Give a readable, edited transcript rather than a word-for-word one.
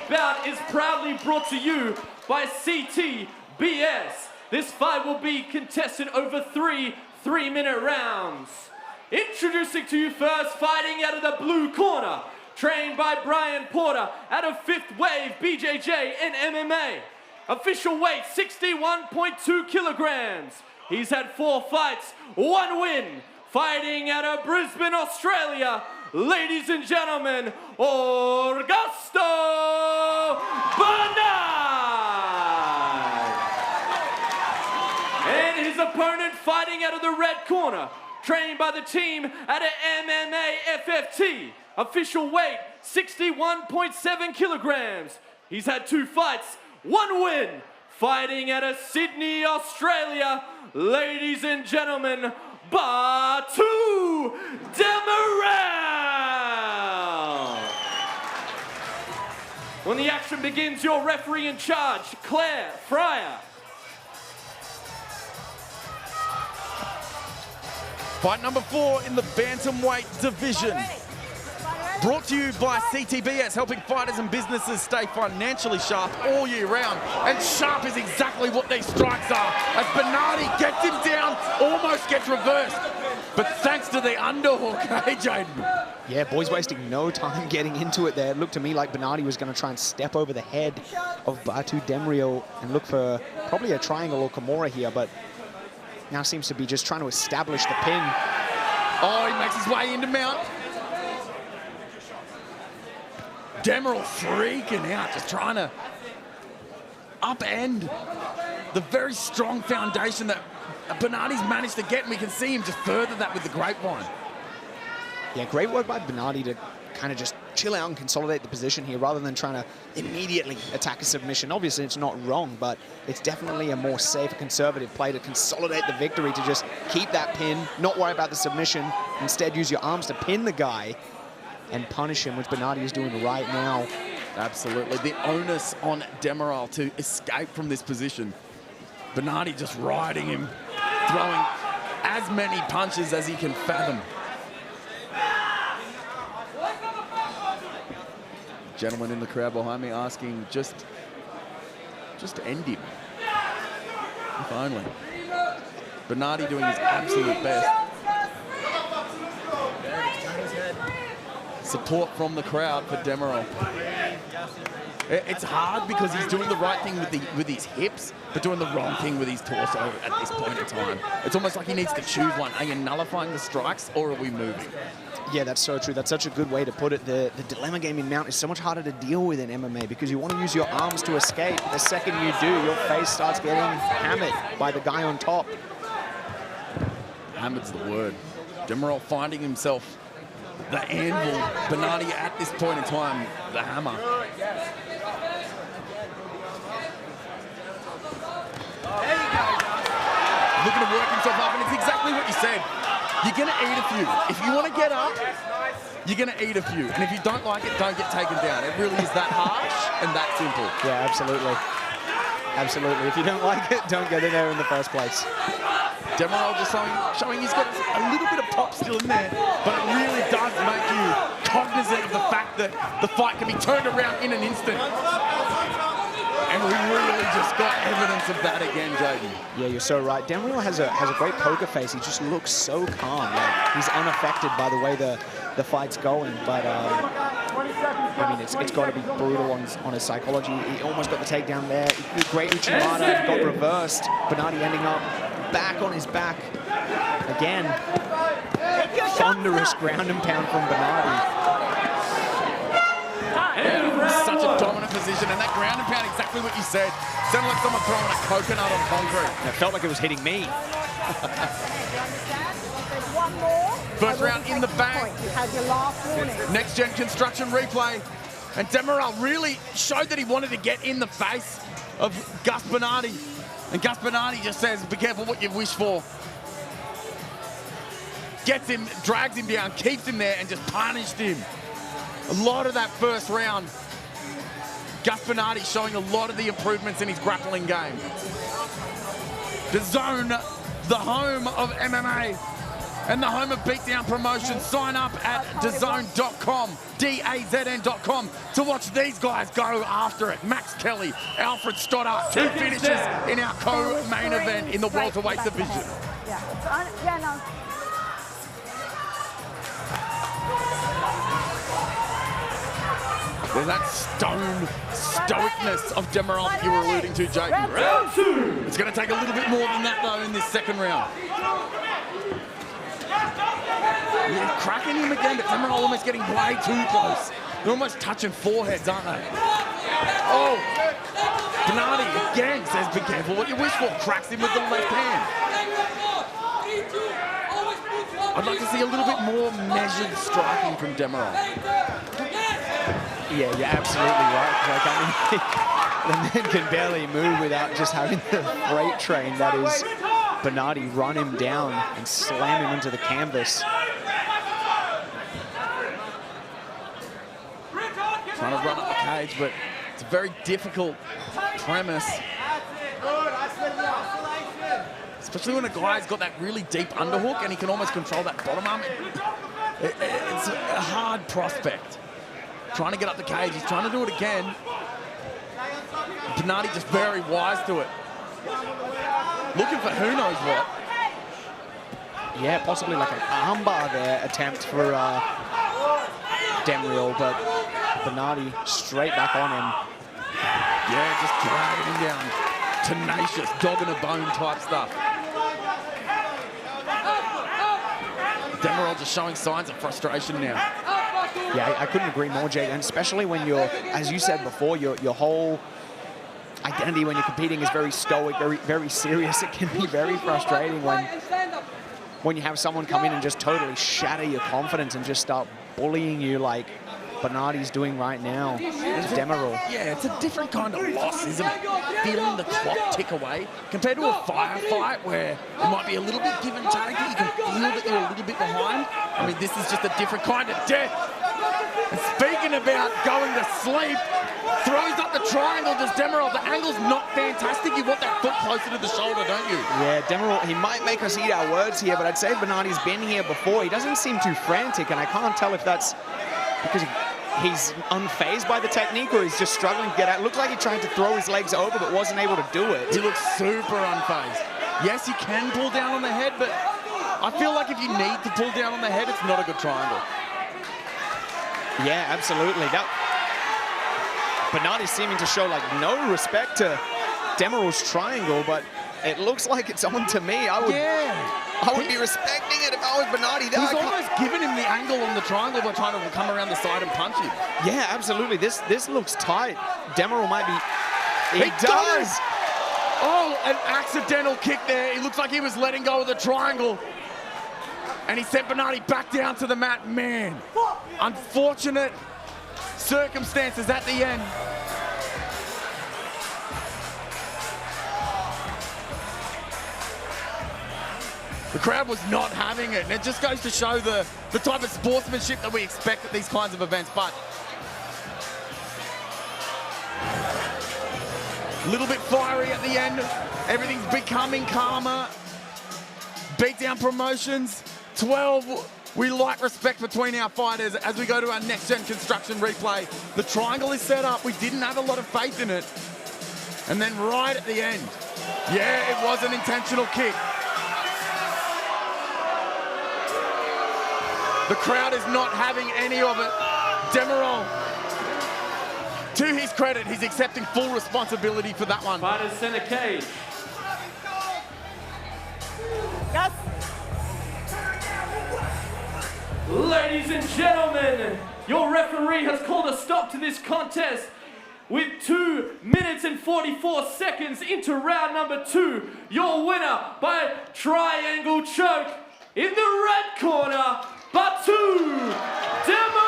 bout is proudly brought to you by CTBS. This fight will be contested over 3 3-minute rounds. Introducing to you first, fighting out of the blue corner, trained by Brian Porter out of 5th Wave BJJ and MMA. Official weight 61.2 kilograms. He's had 4 fights, 1 win. Fighting out of Brisbane, Australia, ladies and gentlemen, Augusto Bernadi. And his opponent fighting out of the red corner, trained by the team out of MMA FFT. Official weight 61.7 kilograms. He's had 2 fights, 1 win. Fighting out of Sydney, Australia, ladies and gentlemen, Batu Demiral. When the action begins, your referee in charge, Claire Fryer. Fight number 4 in the bantamweight division. Brought to you by CTBS, helping fighters and businesses stay financially sharp all year round. And sharp is exactly what these strikes are. As Bernadi gets him down, almost gets reversed. But thanks to the underhook, hey, Jaden. Yeah, boys wasting no time getting into it there. It looked to me like Bernadi was going to try and step over the head of Batu Demiral and look for probably a triangle or Kimura here, but now seems to be just trying to establish the pin. Oh, he makes his way into mount. Demiral freaking out, just trying to upend the very strong foundation that Bernadi's managed to get, and we can see him just further that with the grapevine. Yeah, great work by Bernadi to kind of just chill out and consolidate the position here rather than trying to immediately attack a submission. Obviously, it's not wrong, but it's definitely a more safe, conservative play to consolidate the victory, to just keep that pin, not worry about the submission, instead use your arms to pin the guy and punish him, which Bernadi is doing right now. Absolutely. The onus on Demiral to escape from this position. Bernadi just riding him, throwing as many punches as he can fathom. Gentleman in the crowd behind me asking, just end him. If only. Bernadi doing his absolute best. Support from the crowd for Demiral. It's hard because he's doing the right thing with his hips, but doing the wrong thing with his torso at this point in time. It's almost like he needs to choose one. Are you nullifying the strikes, or are we moving? Yeah, that's so true. That's such a good way to put it. The dilemma game in mount is so much harder to deal with in MMA because you want to use your arms to escape. The second you do, your face starts getting hammered by the guy on top. Hammered's the word. Demiral finding himself the anvil. Bernadi at this point in time, the hammer. Looking to work himself up, and it's exactly what you said. You're going to eat a few. If you want to get up, you're going to eat a few. And if you don't like it, don't get taken down. It really is that harsh and that simple. Yeah, absolutely. Absolutely. If you don't like it, don't get in there in the first place. Demiral just showing he's got a little bit of pop still in there, but it really does make you cognizant of the fact that the fight can be turned around in an instant. And we really just got evidence of that again, Jaden. Yeah, you're so right. Demiral has a great poker face. He just looks so calm. Like, he's unaffected by the way the fight's going. But I mean, it's got to be brutal on his psychology. He almost got the takedown there. Great Uchimata, got reversed. Bernadi ending up back on his back again. Thunderous ground and pound from Bernadi. Such a dominant position, and that ground and pound, exactly what you said. Sounded like someone throwing a coconut on concrete. It felt like it was hitting me. First round in the bag. Next gen construction replay. And Demiral really showed that he wanted to get in the face of Gus Bernadi. And Gus Bernadi just says, be careful what you wish for. Gets him, drags him down, keeps him there, and just punished him. A lot of that first round. Gus Bernadi showing a lot of the improvements in his grappling game. The Zone, the home of MMA. and the home of Beatdown Promotions. Sign up at DAZN.com, DAZN.com, to watch these guys go after it. Max Kelly, Alfred Stoddart, 2 finishes in our co-main event in the welterweight division. There's that stoicness of Demiral that you were alluding to, Jake. Round 2. It's going to take a little bit more than that, though, in this second round. Yeah, cracking him again, but Demiral almost getting way too close. They're almost touching foreheads, aren't they? Oh, Bernadi again says, be careful what you wish for. Cracks him with the left hand. I'd like to see a little bit more measured striking from Demiral. Yeah, you're absolutely right. Like, I mean, the man can barely move without just having the freight train that is Bernadi run him down and slam him into the canvas. Trying to run up the cage, but it's a very difficult premise. Especially when a guy's got that really deep underhook and he can almost control that bottom arm. It's a hard prospect. Trying to get up the cage, he's trying to do it again. Bernadi just very wise to it. Looking for who knows what. Yeah, possibly like an armbar there attempt for Demiral, but Bernadi straight back on him. Yeah, just dragging him down. Tenacious, dog in a bone type stuff. Demiral just showing signs of frustration now. Yeah, I couldn't agree more, Jake, and especially when you're, as you said before, your whole identity when you're competing is very stoic, very serious. It can be very frustrating when you have someone come in and just totally shatter your confidence and just start bullying you like Bernadi's doing right now. Demiral. Yeah, it's a different kind of loss, isn't it? Feeling the clock tick away compared to a firefight where it might be a little bit give and take. You can feel that you're a little bit behind. I mean, this is just a different kind of death. And speaking about going to sleep, throws up the triangle, does Demiral. The angle's not fantastic. You want that foot closer to the shoulder, don't you? Yeah, Demiral, he might make us eat our words here, but I'd say Bernadi's been here before. He doesn't seem too frantic, and I can't tell if that's because he's unfazed by the technique or he's just struggling to get out. It looked like he tried to throw his legs over but wasn't able to do it. He looks super unfazed. Yes, you can pull down on the head, but I feel like if you need to pull down on the head, it's not a good triangle. Yeah, absolutely. Bernadi's seeming to show like no respect to Demiral's triangle, but it looks like it's on to me. I would be respecting it if I was Bernadi. He's almost given him the angle on the triangle by trying to come around the side and punch him. Yeah, absolutely. This looks tight. Demiral might be... He does! Oh, an accidental kick there. It looks like he was letting go of the triangle. And he sent Bernadi back down to the mat. Man, unfortunate circumstances at the end. The crowd was not having it, and it just goes to show the type of sportsmanship that we expect at these kinds of events. But a little bit fiery at the end. Everything's becoming calmer. Beatdown Promotions, 12. We like respect between our fighters as we go to our next-gen construction replay. The triangle is set up. We didn't have a lot of faith in it. And then right at the end, yeah, it was an intentional kick. The crowd is not having any of it. Demiral, to his credit, he's accepting full responsibility for that one. Fighters center cage. Yes. Ladies and gentlemen, your referee has called a stop to this contest with 2 minutes and 44 seconds into round number 2. Your winner by triangle choke in the red corner, Batu, Demiral.